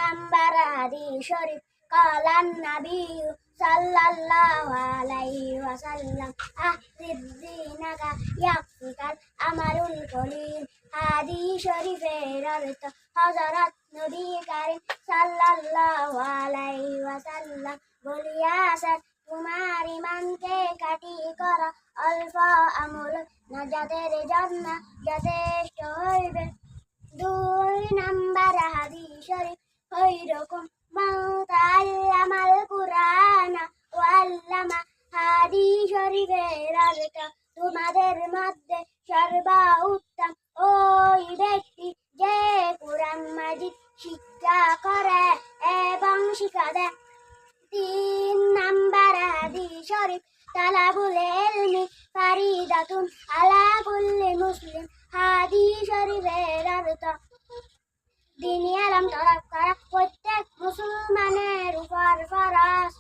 Number হাদিস শরীফ কালান নবী সাল্লাল্লাহু আলাইহি ওয়াসাল্লাম আহদিদ দীনাকা ইয়াকফিকাল আমালুল কলিল। হাদিস শরীফের অর্থ হযরত নবী করিম সাল্লাল্লাহু আলাইহি ওয়াসাল্লাম বলিয়াছেন, তোমার ইমানকে কাটি করা অল্প আমল নাজাতের জন্য যথেষ্ট হইবে। 2 নাম্বার হাদিস শরীফ ওইরকম মান তাআল্লামাল কুরআনা ওয়া আল্লামা। হাদিস শরীফের অর্থ তোমাদের মধ্যে সর্বোত্তম ওই ব্যক্তি যে কুরআন মাজিদ শিক্ষা করে এবং শিক্ষা দেয়। 3 নাম্বার হাদিস শরীফ তালাবুল ইলমি ফারিদাতুন আলা কুল্লি মুসলিম। হাদিস শরীফের অর্থ দ্বীনি ইলম তলব করা প্রত্যেক মুসলমানের উপর ফরজ।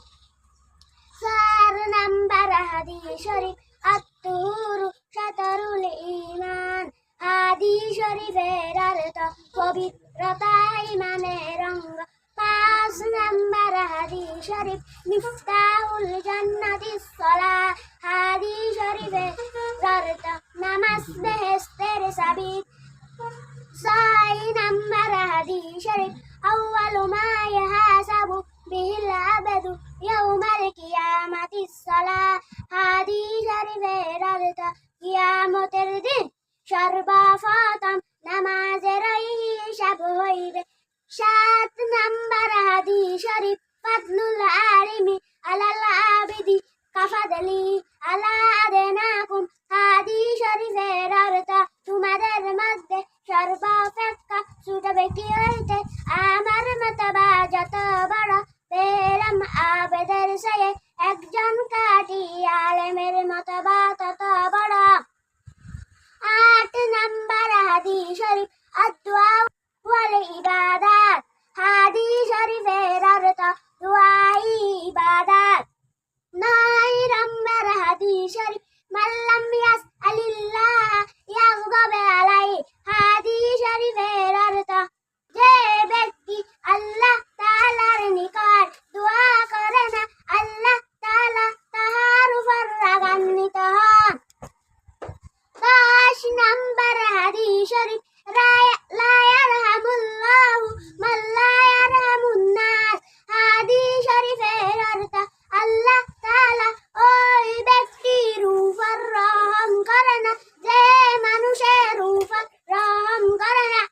4 নাম্বার হাদিস শরীফ আত-তুহুরু শাতরুল ঈমান। হাদিস শরীফের অর্থ পবিত্রতা ঈমানের অঙ্গ। 5 নাম্বার হাদিস শরীফ মিফতাহুল জান্নাতিস সালাহ। হাদিস শরীফের অর্থ নামাজ বেহেশতের চাবি। 6 নাম্বার হাদিস শরীফ আউয়ালু মা ইউহাসাবু বিহিল আবদু ইয়াউমাল কিয়ামাতিস সালাহ। হাদিস শরীফের অর্থ কিয়ামতের দিন সর্বপ্রথম নামাজের হিসাব হইবে। 7 নাম্বার হাদিস শরীফ ফাদলুল আলিমি আলাল আবিদি কাফাদলি আলা আদনাকুম। হাদিস শরীফের অর্থ তোমাদের মধ্যে সর্বাপেক্ষা ছোট ব্যক্তি হইতে আমার মতবা যত বড়, বেরাম আবেদের চেয়ে একজন কাটি আলেমের মতবা তত বড়। 8 নাম্বার হাদিস শরীফ আদ-দুআ ওয়াল ইবাদাত। হাদিস শরীফের অর্থ দুআই ইবাদত। 9 নাম্বার হাদিস শরীফ মাল্লাম ইয়াসআলিল্লাহ ইয়াগদাব আলাইহি। হাদিস শরীফের অর্থ যে ব্যক্তি আল্লাহ তাআলার নিকট দোয়া করে না, আল্লাহ তাআলা তাহার উপর রাগান্বিত হন। 10 নাম্বার হাদিস শরীফ লা ইয়ারহামুল্লাহু মান লা ইয়ারহামুন নাস। হাদিস শরীফের অর্থ আল্লাহ তাআলা ওই ব্যক্তির উপর রহম করে না যে মানুষের উপর রহম করে না।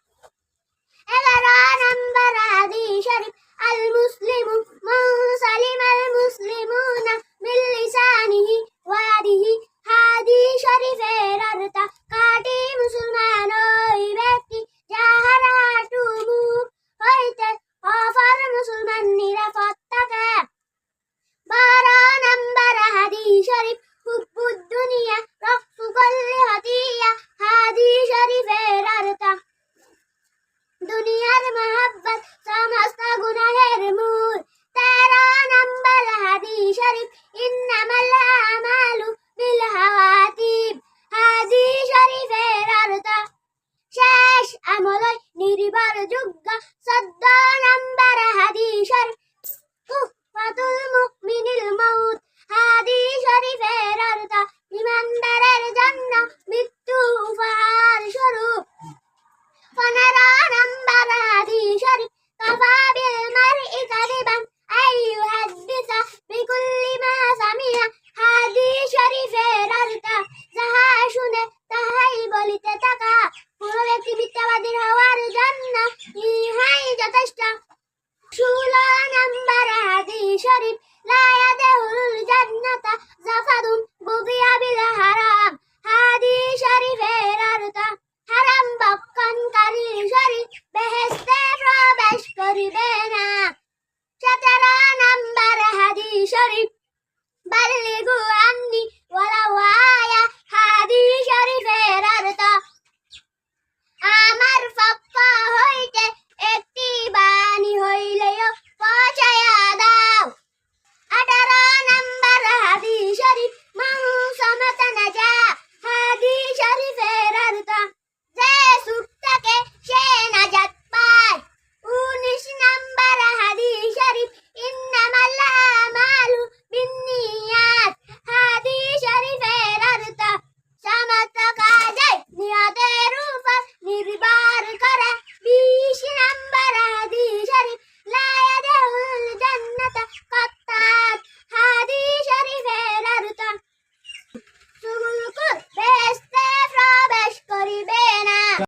11 নাম্বার হাদিস শরীফ আল মুসলিমু মান সালিমাল মুসলিমুনা মিন লিসানিহি ওয়া ইয়াদিহি। হাদিস শরীফের অর্থ কাটি মুসলমান ওই ব্যক্তি যাহার হাঁটু মুখ হইতে অপর মুসলমান নিরাপদ থাকে। 12 নাম্বার হাদিস শরীফ হুব্বুদ দুনিয়া রাফসু কুল্লি হাতিয়া। হাদিস শরীফের অর্থ দুনিয়ার মহব্বত সমস্ত গুনাহের মূল। 13 নাম্বার হাদিস শরীফ ইন্নামাল আমালু বিল হাওয়াতিব। হাদিস শরীফের অর্থ শেষ আমলই নির্ভরযোগ্য। 14 নাম্বার হাদিস শরীফ তুহফাতুল মুমিনিল মাউত। হাদিস শরীফের অর্থ ঈমানদারের জন্য মৃত্যু উপহার স্বরূপ। 15 নাম্বার হাদিস শরীফ কাফা বিল মারই কাযিবান আইয়ুহাদ্দিসা বিকুল্লি মা সামিআ। হাদিস শরীফের অর্থ যাহা শুনে তাহাই বলিতে থাকা। কোন ব্যক্তি মিথ্যাবাদী হওয়ার জন্য ইহাই যথেষ্ট। 16 নাম্বার হাদিস শরীফ লা ইয়াদখুলুল জান্নাতা যাফাদুন বুগিয়া বিল হারাম। হাদিস শরীফের অর্থ হারাম ভক্ষণকারী শরীর বেহেশতে প্রবেশ করিবে না। 17 নাম্বার হাদিস শরীফ বাল্লিগু আন্নি ওয়ালাউ আয়া। হাদিস শরীফের অর্থ আমার পক্ষ হইতে একটি